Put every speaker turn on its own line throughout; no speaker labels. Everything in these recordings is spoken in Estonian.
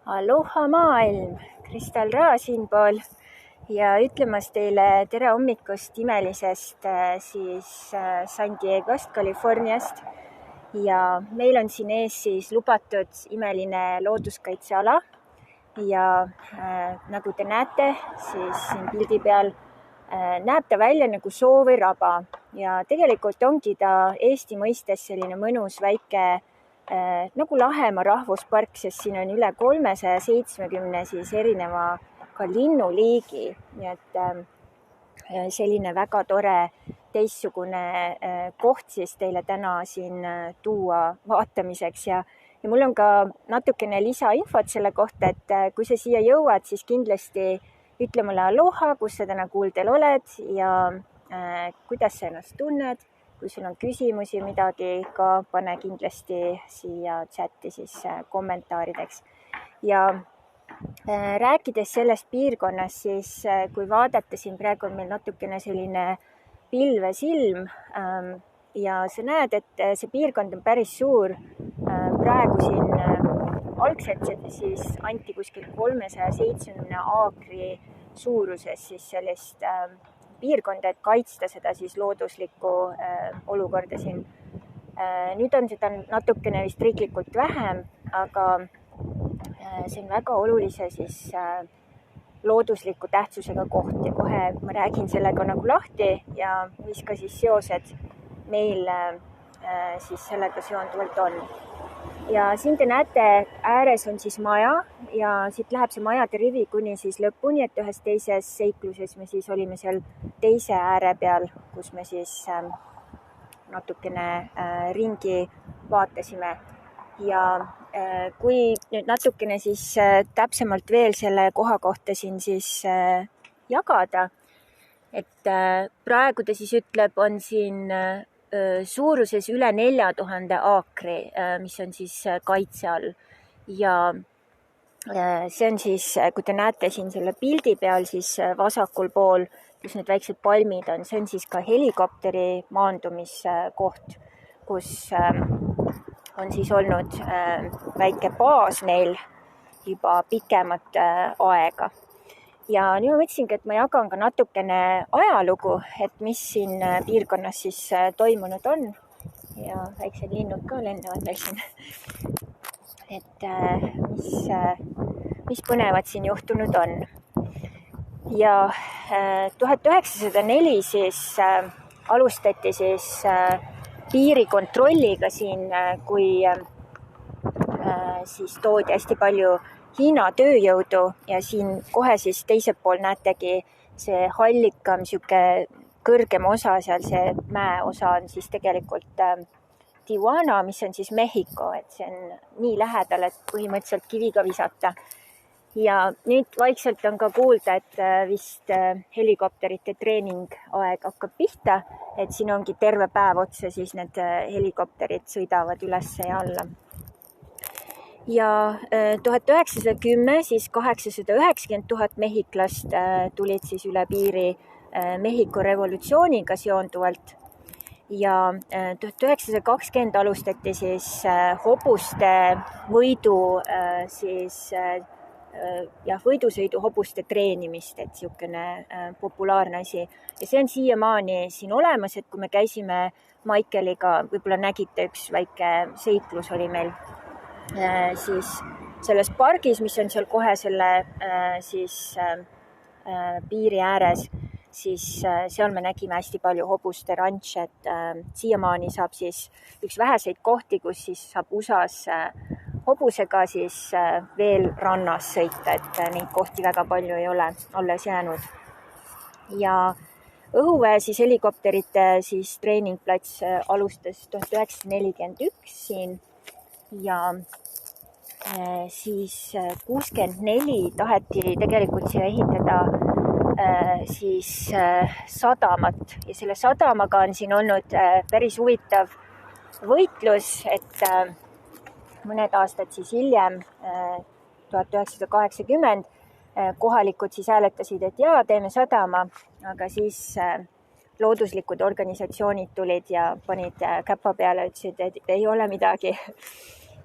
Aloha maailm, Kristal Raa siinpool ja ütlemas teile tere hommikust imelisest San Diegost, Californiast. Ja meil on siin ees lubatud imeline looduskaitseala ja nagu te näete, siis siin pildi peal näeb ta välja nagu soo või raba ja tegelikult ongi ta Eesti mõistes selline mõnus väike nagu Lahemaa rahvuspark, sest siin on üle 370 erineva ka linnuliigi, nii et selline väga tore teistsugune koht teile täna siin tuua vaatamiseks ja mul on ka natukene lisainfot selle kohta, et kui sa siia jõuad, siis kindlasti ütle mulle aloha, kus sa täna kuuldel oled ja kuidas sa ennast tunned. Kui sul on küsimusi midagi, ka pane kindlasti siia chati kommentaarideks. Ja rääkides sellest piirkonnast, siis kui vaadata siin praegu on meil natukene selline pilvesilm ja sa näed, et see piirkond on päris suur. Praegu siin algselt siis anti kuskil 370 aakri suuruses sellist piirkonda, et kaitsta seda looduslikku olukorda siin. Nüüd on seda natukene vist riiklikult vähem, aga see on väga olulise loodusliku tähtsusega koht ja kohe ma räägin sellega nagu lahti ja mis ka seosed meil sellega seonduvalt on. Ja siin te näete, ääres on maja ja siit läheb see majade rivi kuni lõpuni, et ühes teises seikluses me olime seal teise ääre peal, kus me natukene ringi vaatasime. Ja kui nüüd natukene täpsemalt veel selle koha kohta siin jagada, et praegu ta ütleb, on siin suuruses üle 4000 aakri, mis on kaitse all ja see on kui te näete siin selle pildi peal vasakul pool, kus need väiksed palmid on, see on ka helikopteri maandumiskoht, kus on olnud väike baas neil juba pikemat aega. Ja nüüd ma mõtlesingi, et ma jagan ka natukene ajalugu, et mis siin piirkonnas toimunud on ja väiksed linnud ka lendavad meil siin, et mis põnevad siin juhtunud on. Ja 1904 alustati piirikontrolliga siin, kui toodi hästi palju Hiina tööjõudu ja siin kohe teiselt pool näetegi see hallikam, kõrgem osa seal, see mäeosa on tegelikult Tijuana, mis on Mehhiko, et see on nii lähedal, et põhimõtteliselt kiviga visata. Ja nüüd vaikselt on ka kuulda, et vist helikopterite treeningaeg hakkab pihta, et siin ongi terve päev otsa, need helikopterid sõidavad üles ja alla. Ja 1910 890 000 mehhiklast tulid üle piiri Mehhiko revolutsiooniga seonduvalt ja 1920 alustati hobuste võidusõidu hobuste treenimist, et niisugune populaarne asi. Ja see on siiamaani siin olemas, et kui me käisime Maikeliga, võib-olla nägite, üks väike seiklus oli meil selles pargis, mis on seal kohe selle piiri ääres, siis seal me nägime hästi palju hobuste rantše, et siiamaani saab üks väheseid kohti, kus saab USAs hobusega veel rannas sõita, et neid kohti väga palju ei ole alles jäänud. Ja õhuväe helikopterite treeningplats alustas 1941 siin ja 64 taheti tegelikult siia ehitada sadamat ja selle sadamaga on siin olnud päris huvitav võitlus, et mõned aastad hiljem, 1980, kohalikud hääletasid, et jaa, teeme sadama, aga looduslikud organisatsioonid tulid ja panid käpa peale, ütlesid, et ei ole midagi.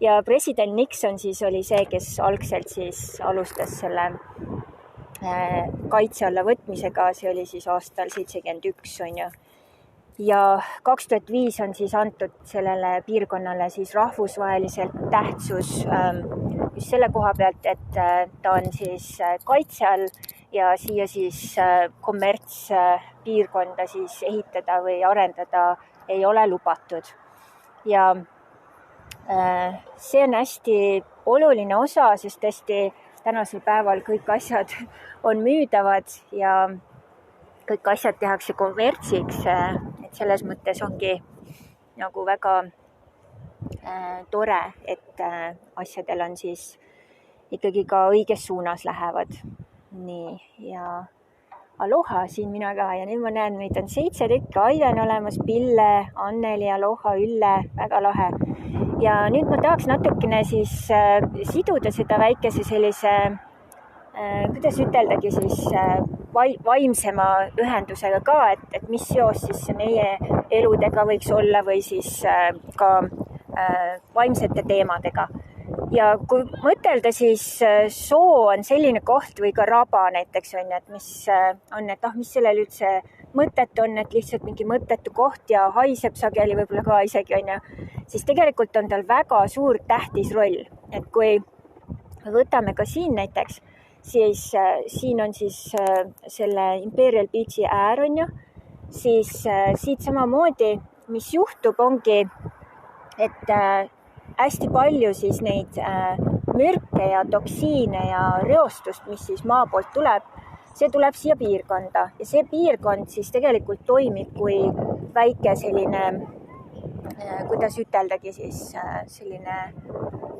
ja president Nixon siis oli see, kes algselt siis alustas selle kaitse alla võtmisega, see oli siis aastal 71, on ju. Ja 2005 on siis antud sellele piirkonnale siis rahvusvaheliselt tähtsus just selle koha pealt, et ta on siis kaitse all ja siia siis kommertspiirkonda siis ehitada või arendada ei ole lubatud. Ja see on hästi oluline osa, sest tõesti tänasel päeval kõik asjad on müüdavad ja kõik asjad tehakse kommertsiks, et selles mõttes ongi nagu väga tore, et asjadel on siis ikkagi ka õiges suunas lähevad. Nii, ja aloha siin mina ka ja nüüd ma näen, meid on 7 tükki, Aide on olemas, Pille, Anneli, aloha, Ülle, väga lahe. Ja nüüd ma tahaks natukene siis siduda seda väikese sellise, kuidas üteldagi siis, vaimsema ühendusega ka, et mis seos siis meie eludega võiks olla või siis ka vaimsete teemadega. Ja kui mõtelda, siis soo on selline koht või ka raba näiteks on, et mis on, et mis sellel üldse mõtet on, et lihtsalt mingi mõttetu koht ja haiseb sageli võib-olla ka isegi on, siis tegelikult on tal väga suur tähtis roll. Et kui võtame ka siin näiteks, siis siin on siis selle Imperial Beachi äär on ju, siis siit samamoodi, mis juhtub, ongi, et hästi palju siis neid mürke ja toksiine ja reostust, mis siis maa poolt tuleb, see tuleb siia piirkonda ja see piirkond siis tegelikult toimib kui väike selline, kuidas üteldagi siis, selline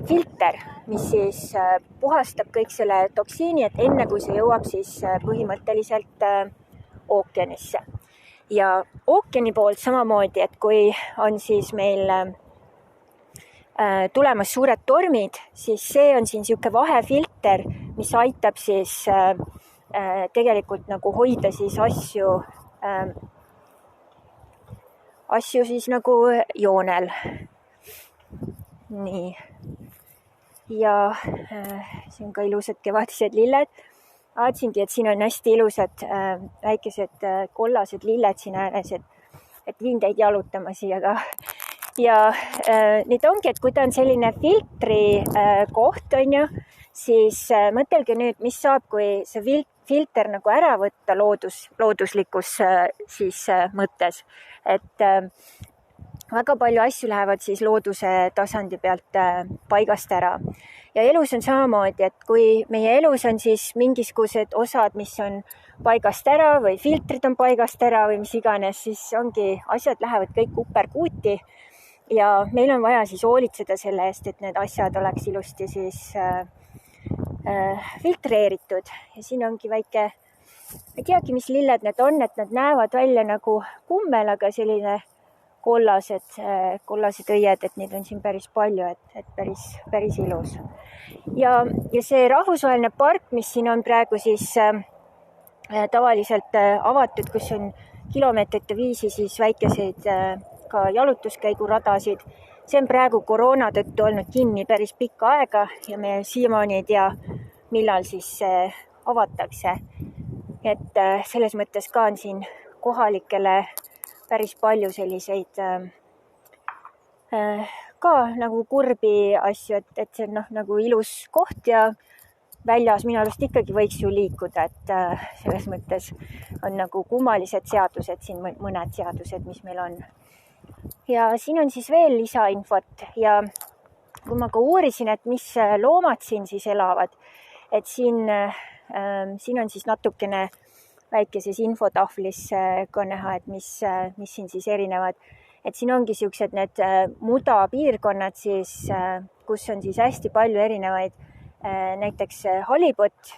filter, mis siis puhastab kõik selle toksiini, et enne kui see jõuab siis põhimõtteliselt ookeanisse. Ja ookeani poolt samamoodi, et kui on siis meil tulemas suured tormid, siis see on siin siuke vahefilter, mis aitab siis tegelikult nagu hoida siis asju siis nagu joonel. Nii. Ja siin on ka ilusad kevadised lilled. Vaatsingi, et siin on hästi ilusad väikesed kollased lilled siin ääres, et viin teid jalutama siia ka. Ja nüüd ongi, et kui ta on selline filtri koht, on ju, siis mõtelge nüüd, mis saab, kui see filter nagu ära võtta looduslikus siis mõttes. Et väga palju asju lähevad siis looduse tasandi pealt paigast ära. Ja elus on samamoodi, et kui meie elus on siis mingisugused osad, mis on paigast ära või filtrid on paigast ära või mis iganes, siis ongi, asjad lähevad kõik uperkuuti. Ja meil on vaja siis hoolitseda selle eest, et need asjad oleks ilusti siis filtreeritud. Ja siin ongi väike, ei teagi, mis lilled need on, et nad näevad välja nagu kummel, aga selline kollased õied, et neid on siin päris palju, et päris ilus. Ja see rahvusvaheline park, mis siin on praegu siis tavaliselt avatud, kus on kilomeetrite viisi siis väikeseid ka jalutuskäiguradasid. See on praegu koroona tõttu olnud kinni päris pikka aega ja me siiamaani ei tea, millal siis see avatakse. Et selles mõttes ka on siin kohalikele päris palju selliseid ka nagu kurbi asju, et see on nagu ilus koht ja väljas minu arust ikkagi võiks ju liikuda, et selles mõttes on nagu kummalised seadused siin, mõned seadused, mis meil on. Ja siin on siis veel lisainfot ja kui ma ka uurisin, et mis loomad siin siis elavad, et siin on siis natukene väikeses infotahvlis ka näha, et mis siin siis erinevad. Et siin ongi siuksed need mudapiirkonnad siis, kus on siis hästi palju erinevaid, näiteks halibut,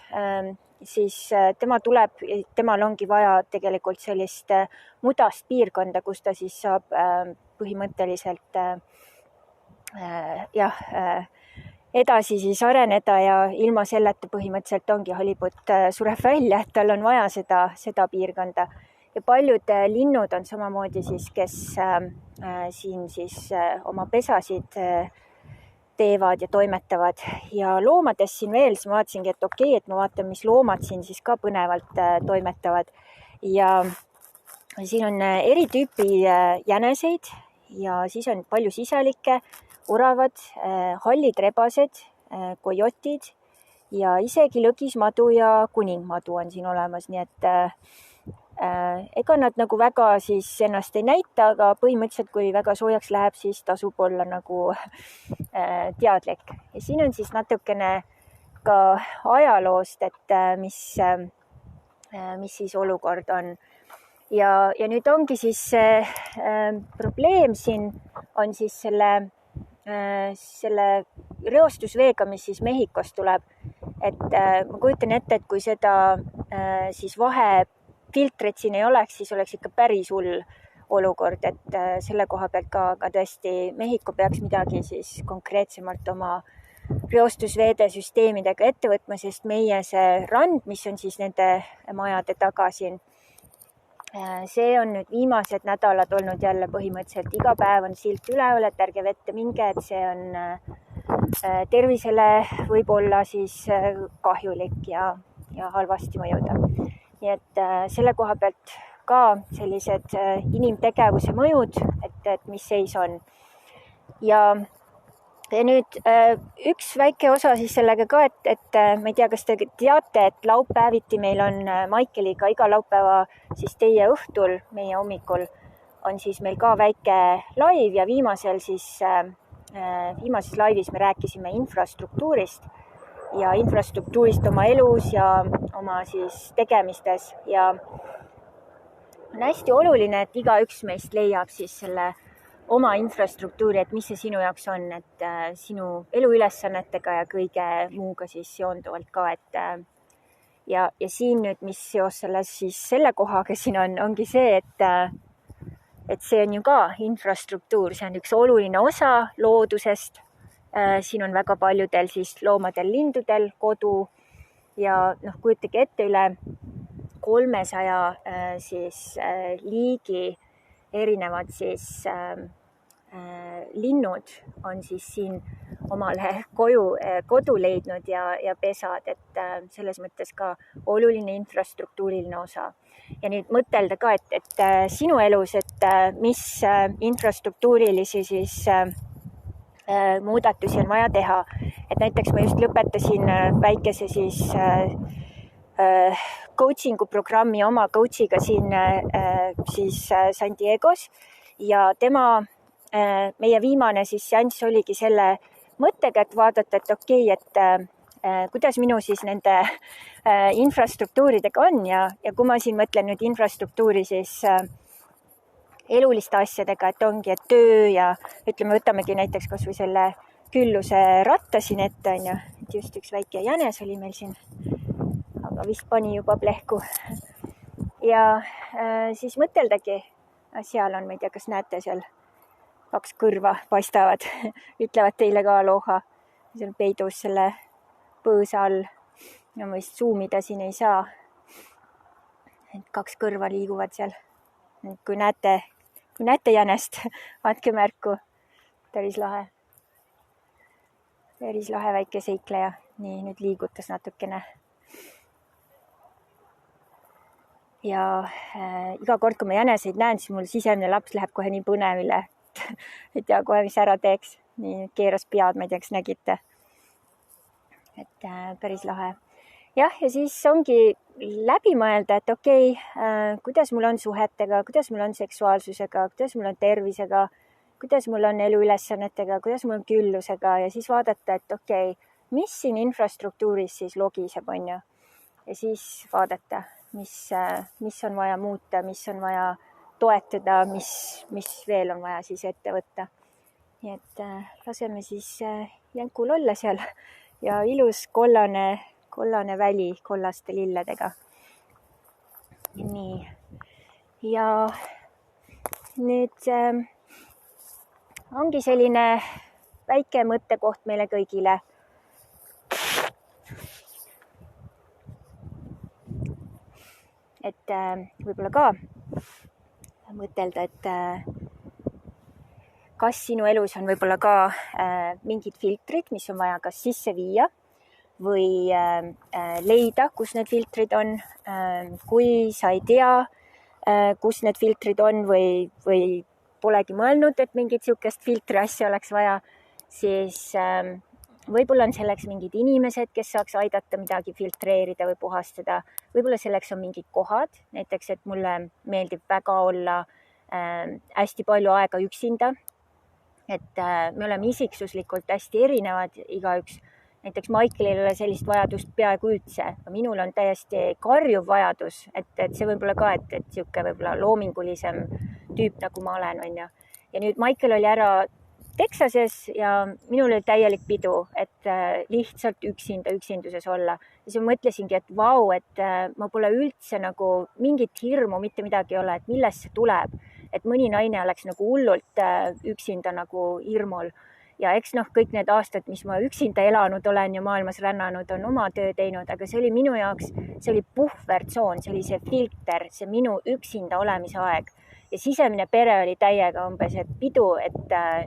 siis temal ongi vaja tegelikult sellist mudast piirkonda, kus ta siis saab põhimõtteliselt edasi siis areneda ja ilma selleta põhimõtteliselt ongi halibut sureb välja, et tal on vaja seda piirkonda. Ja paljud linnud on samamoodi siis, kes siin siis oma pesasid teevad ja toimetavad. Ja loomadest siin veel, siis ma vaatasingi, et okei, et ma vaatan, mis loomad siin siis ka põnevalt toimetavad. Ja siin on eri tüüpi jäneseid ja siis on palju sisalikke, oravad, hallid rebased, kojotid ja isegi lõgismadu ja kuningmadu on siin olemas, nii et ega nad nagu väga siis ennast ei näita, aga põhimõtteliselt, kui väga soojaks läheb, siis tasub olla nagu teadlik. Ja siin on siis natukene ka ajaloost, et mis siis olukord on. Ja nüüd ongi siis probleem siin on siis selle reostusveega, mis siis Mehhikost tuleb. Et ma kujutan ette, et kui seda siis vahefiltrit siin ei oleks, siis oleks ikka päris hull olukord, et selle koha pealt ka tõesti Mehhiko peaks midagi siis konkreetsemalt oma reostusveede süsteemidega ette võtma, sest meie see rand, mis on siis nende majade taga siin, see on nüüd viimased nädalad olnud jälle põhimõtteliselt iga päev on silt üleval, et ärge vette minge, et see on tervisele võib olla siis kahjulik ja halvasti mõjuda. Nii et selle koha pealt ka sellised inimtegevuse mõjud, et mis seis on. Ja nüüd üks väike osa siis sellega ka, et ma ei tea, kas te teate, et laupäeviti meil on Maikeliga iga laupäeva siis teie õhtul, meie hommikul on siis meil ka väike live ja viimases laivis me rääkisime infrastruktuurist ja infrastruktuurist oma elus ja oma siis tegemistes ja on hästi oluline, et igaüks meist leiab siis selle oma infrastruktuuri, et mis see sinu jaoks on, et sinu eluülesannetega ja kõige muuga siis seonduvalt ka, et ja siin nüüd, mis seos selle kohaga siin ongi see, et see on ju ka infrastruktuur, see on üks oluline osa loodusest. Siin on väga paljudel siis loomadel, lindudel kodu ja kujutage ette üle 300 siis liigi erinevad siis linnud on siis siin omale kodu leidnud ja pesad, et selles mõttes ka oluline infrastruktuuriline osa. Ja nüüd mõtelda ka, et sinu elus, et mis infrastruktuurilisi siis muudatusi on vaja teha. Et näiteks ma just lõpetasin väikese siis coachingu programmi oma coachiga siin siis San Diegos ja meie viimane siis seanss oligi selle mõttega, et vaadata, et okei, et kuidas minu siis nende infrastruktuuridega on ja kui ma siin mõtlen nüüd infrastruktuuri siis eluliste asjadega, et ongi, et töö ja ütleme, võtamegi näiteks kas või selle külluse ratta siin ette, on ju, et just üks väike jänes oli meil siin, aga vist pani juba plehku. Ja siis mõteldagi, seal on, ma ei tea, kas näete seal, 2 kõrva paistavad, ütlevad teile ka aloha, see on peidus selle põõsa all. Ja ma vist zoomida siin ei saa. Et 2 kõrva liiguvad seal. Kui näete jänest, andke märku. Päris lahe. Päris lahe väike seikleja. Nii, nüüd liigutas natukene. Ja iga kord, kui ma jäneseid näen, siis mul sisemine laps läheb kohe nii põnevile. Ei tea kohe, mis ära teeks. Nii keeras pead, ma ei tea, kas nägite. Et päris lahe. Jah, ja siis ongi läbi mõelda, et okei, kuidas mul on suhetega, kuidas mul on seksuaalsusega, kuidas mul on tervisega, kuidas mul on eluülesannetega, kuidas mul on küllusega ja siis vaadata, et okei, mis siin infrastruktuuris siis logiseb, on ju. Ja siis vaadata, mis on vaja muuta, mis on vaja toetada, mis veel on vaja siis ette võtta. Nii et laseme siis jänkul olla seal ja ilus kollane väli kollaste lilledega. Nii. Ja nüüd ongi selline väike mõttekoht meile kõigile. Et võib-olla ka mõtelda, et kas sinu elus on võib-olla ka mingid filtrid, mis on vaja kas sisse viia või leida, kus need filtrid on. Kui sa ei tea, kus need filtrid on või polegi mõelnud, et mingit niisugust filtri asja oleks vaja, siis võib-olla on selleks mingid inimesed, kes saaks aidata midagi filtreerida või puhastada. Võib-olla selleks on mingid kohad, näiteks, et mulle meeldib väga olla hästi palju aega üksinda. Et me oleme isiksuslikult hästi erinevad igaüks. Näiteks Michaelil ei ole sellist vajadust peaaegu üldse. Minul on täiesti karjuv vajadus, et see võib-olla ka, et niisugune võib-olla loomingulisem tüüp, nagu ma olen, on ju. Ja nüüd Michael oli ära Texases ja minul oli täielik pidu, et lihtsalt üksinduses olla. Ja siis ma mõtlesingi, et vau, et ma pole üldse nagu mingit hirmu, mitte midagi ei ole, et millest see tuleb. Et mõni naine oleks nagu hullult üksinda nagu hirmul. Ja eks kõik need aastad, mis ma üksinda elanud olen ja maailmas rännanud, on oma töö teinud, aga see oli minu jaoks, see oli puhvertsoon, see oli see filter, see minu üksinda olemise aeg. Ja sisemine pere oli täiega umbes, et pidu, et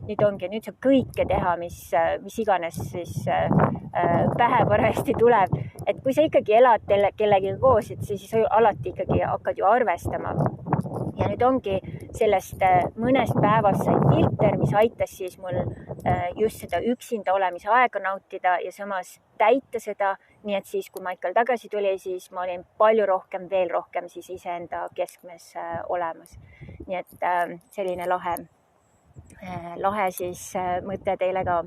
nüüd saab kõike teha, mis iganes siis pähe parajasti tuleb. Et kui sa ikkagi elad kellegiga koos, et siis alati ikkagi hakkad ju arvestama. Ja nüüd ongi sellest mõnest päevast sai filter, mis aitas siis mul just seda üksinda olemise aega nautida ja samas täita seda. Nii et siis, kui Michael tagasi tuli, siis ma olin veel rohkem siis iseenda keskmes olemas. Nii et selline lahe siis mõte teile ka.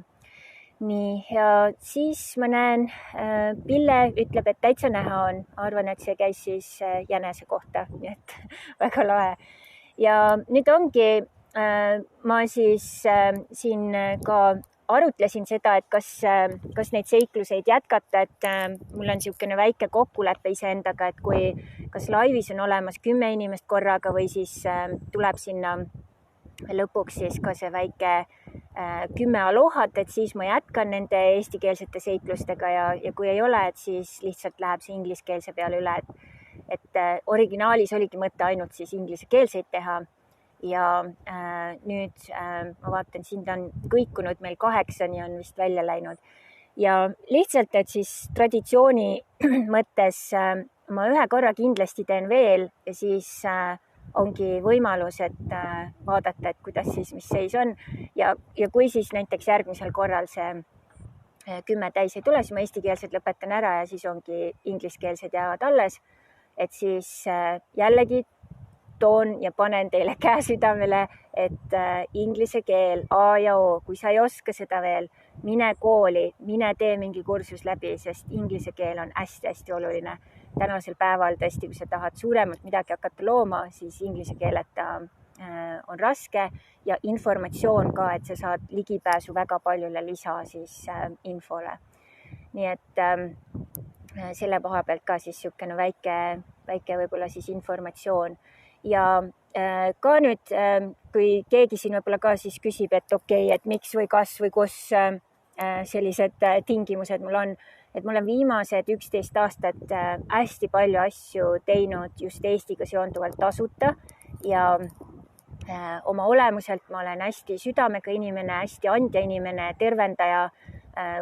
Nii, ja siis ma näen, Pille ütleb, et täitsa näha on. Arvan, et see käis siis jänese kohta, nii et väga lahe. Ja nüüd ongi, ma siis siin ka arutlesin seda, et kas neid seikluseid jätkata, et mul on niisugune väike kokkulepe iseendaga, et kui kas laivis on olemas 10 inimest korraga või siis tuleb sinna lõpuks siis ka see väike 10 alohat, et siis ma jätkan nende eestikeelsete seiklustega ja kui ei ole, et siis lihtsalt läheb see ingliskeelse peale üle, et originaalis oligi mõte ainult siis ingliskeelseid teha. Ja nüüd ma vaatan, siin on kõikunud meil 8, on vist välja läinud. Ja lihtsalt, et siis traditsiooni mõttes ma ühe korra kindlasti teen veel ja siis ongi võimalus, et vaadata, et kuidas siis, mis seis on. Ja kui siis näiteks järgmisel korral see 10 täis ei tule, siis ma eestikeelsed lõpetan ära ja siis ongi ingliskeelsed jäävad alles. Et siis jällegi toon ja panen teile käe südamele, et inglise keel, A ja O, kui sa ei oska seda veel, mine kooli, mine tee mingi kursus läbi, sest inglise keel on hästi-hästi oluline. Tänasel päeval tõesti, kui sa tahad suuremalt midagi hakata looma, siis inglise keeleta on raske ja informatsioon ka, et sa saad ligipääsu väga paljule lisa siis infole. Nii et selle koha pealt ka siis niisugune väike võib-olla siis informatsioon. Ja ka nüüd, kui keegi siin võib-olla ka siis küsib, et okei, et miks või kas või kus sellised tingimused mul on, et ma olen viimased 11 aastat hästi palju asju teinud just Eestiga seonduvalt tasuta ja oma olemuselt ma olen hästi südamega inimene, hästi andja inimene, tervendaja.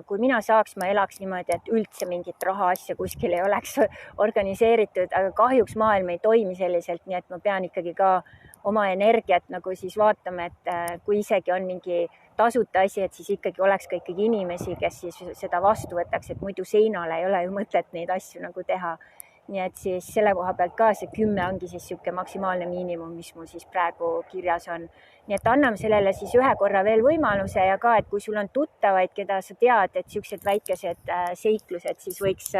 Kui mina saaks, ma elaks niimoodi, et üldse mingit raha asja kuskil ei oleks organiseeritud, aga kahjuks maailm ei toimi selliselt, nii et ma pean ikkagi ka oma energiat nagu siis vaatama, et kui isegi on mingi tasuta asi, et siis ikkagi oleks ka ikkagi inimesi, kes siis seda vastu võtaks, et muidu seinale ei ole ju mõtet neid asju nagu teha. Nii et siis selle koha pealt ka see 10 ongi siis niisugune maksimaalne miinimum, mis mul siis praegu kirjas on. Nii et anname sellele siis ühe korra veel võimaluse ja ka, et kui sul on tuttavaid, keda sa tead, et niisugused väikesed seiklused siis võiks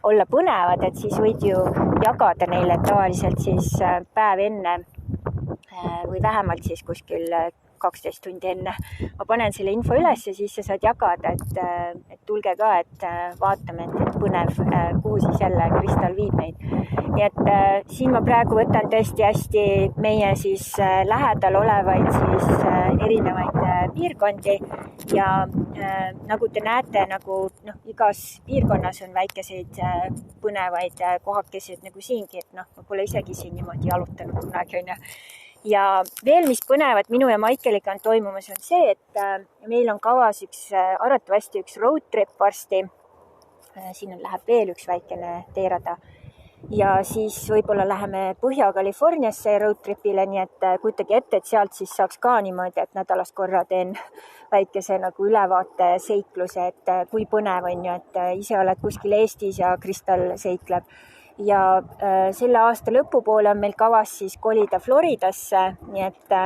olla põnevad, et siis võid ju jagada neile tavaliselt siis päev enne või vähemalt siis kuskil 12 tundi enne. Ma panen selle info üles ja siis sa saad jagada, et tulge ka, et vaatame, et põnev, kuhu siis jälle Kristal viib meid. Nii et siin ma praegu võtan tõesti hästi meie siis lähedal olevaid siis erinevaid piirkondi ja nagu te näete, nagu igas piirkonnas on väikeseid põnevaid kohakesed nagu siingi, et ma pole isegi siin niimoodi jalutanud kunagi, on ju. Ja veel, mis põnevat minu ja Maikeliga on toimumas, on see, et meil on kavas arvatavasti üks road trip varsti. Siin läheb veel üks väikene teerada. Ja siis võib-olla läheme Põhja-Californiasse road tripile, nii et kujutage ette, et sealt siis saaks ka niimoodi, et nädalas korra teen väikese nagu ülevaate seikluse, et kui põnev on ju, et ise oled kuskil Eestis ja Kristal seikleb. Ja selle aasta lõpupoole on meil kavas siis kolida Floridasse, nii et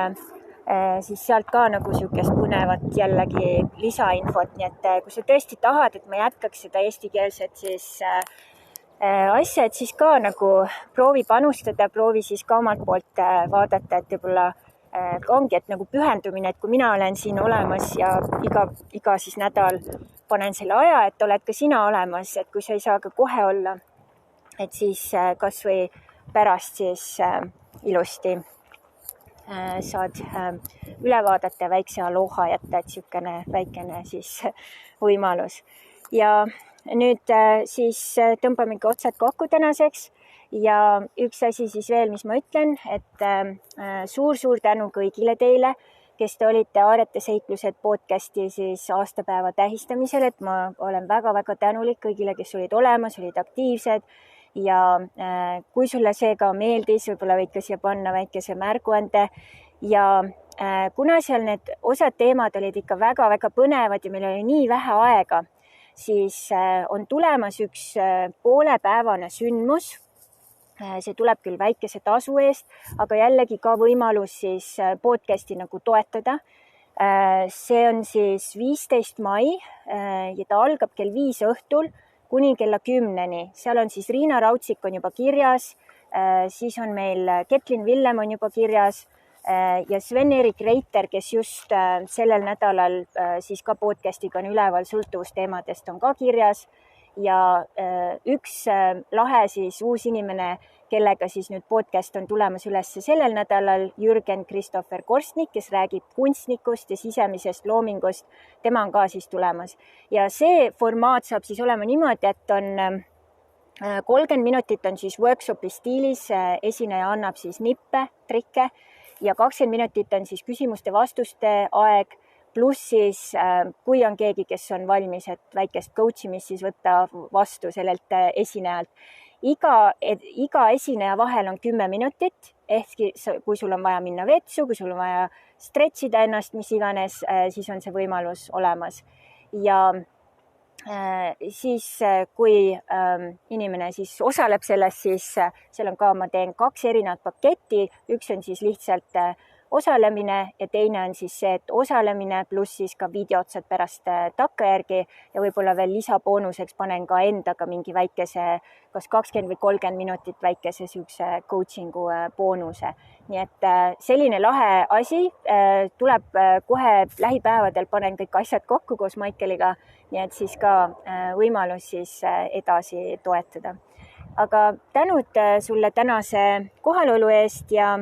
siis sealt ka nagu niisugust põnevat jällegi lisainfot, nii et kui sa tõesti tahad, et ma jätkaks seda eestikeelset siis asja, et siis ka nagu proovi panustada, proovi siis ka omalt poolt vaadata, et võib-olla ongi, et nagu pühendumine, et kui mina olen siin olemas ja iga siis nädal panen selle aja, et oled ka sina olemas, et kui sa ei saa ka kohe olla, et siis kas või pärast siis ilusti saad üle vaadata ja väikse aloha jätta, et niisugune väikene siis võimalus. Ja nüüd siis tõmbamegi otsad kokku tänaseks ja üks asi siis veel, mis ma ütlen, et suur-suur tänu kõigile teile, kes te olite Aarete seiklused podcasti siis aastapäeva tähistamisel, et ma olen väga-väga tänulik kõigile, kes olid olemas, olid aktiivsed ja kui sulle see ka meeldis, võib-olla võid ka siia panna väikese märguande ja kuna seal need osad teemad olid ikka väga-väga põnevad ja meil oli nii vähe aega, siis on tulemas üks poolepäevane sündmus. See tuleb küll väikese tasu eest, aga jällegi ka võimalus siis podcasti nagu toetada. See on siis 15. mai ja ta algab kell 5 õhtul kuni kella 10-ni. Seal on siis Riina Raudsik on juba kirjas, siis on meil Ketlin Villem on juba kirjas ja Sven-Erik Reiter, kes just sellel nädalal siis ka podcastiga on üleval sõltuvusteemadest, on ka kirjas ja üks lahe siis uus inimene, kellega siis nüüd podcast on tulemas üles sellel nädalal, Jürgen Christopher Korstnik, kes räägib kunstnikust ja sisemisest loomingust, tema on ka siis tulemas. Ja see formaat saab siis olema niimoodi, et on 30 minutit on siis workshopi stiilis, esineja annab siis nippe, trikke ja 20 minutit on siis küsimuste-vastuste aeg, pluss siis kui on keegi, kes on valmis, et väikest coachimist siis võtta vastu sellelt esinejalt. Iga esineja vahel on 10 minutit, ehk kui sul on vaja minna vetsu, kui sul on vaja stretchida ennast, mis iganes, siis on see võimalus olemas. Ja siis kui inimene siis osaleb selles, siis seal on ka, ma teen 2 erinevat paketti, üks on siis lihtsalt osalemine ja teine on siis see, et osalemine pluss siis ka videotsad pärast takkajärgi ja võib-olla veel lisaboonuseks panen ka endaga mingi väikese, kas 20 või 30 minutit väikese siukse coachingu boonuse. Nii et selline lahe asi tuleb kohe lähipäevadel, panen kõik asjad kokku koos Maikeliga, nii et siis ka võimalus siis edasi toetada. Aga tänud sulle tänase kohalolu eest ja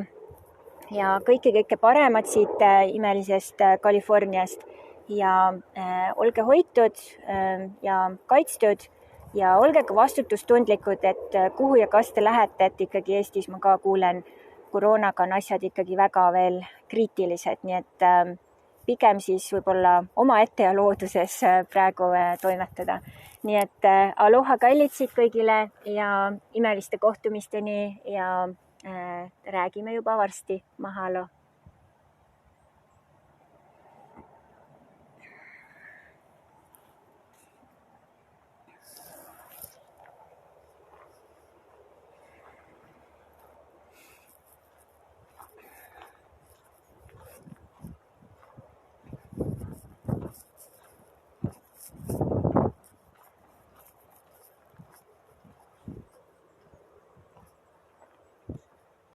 kõike paremat siit imelisest Californiast ja olge hoitud ja kaitstud ja olge ka vastutustundlikud, et kuhu ja kas te lähete, et ikkagi Eestis ma ka kuulen, koroonaga on asjad ikkagi väga veel kriitilised, nii et pigem siis võib-olla omaette ja looduses praegu toimetada. Nii et aloha kallitsid kõigile ja imeliste kohtumisteni ja räägime juba varsti. Mahalo!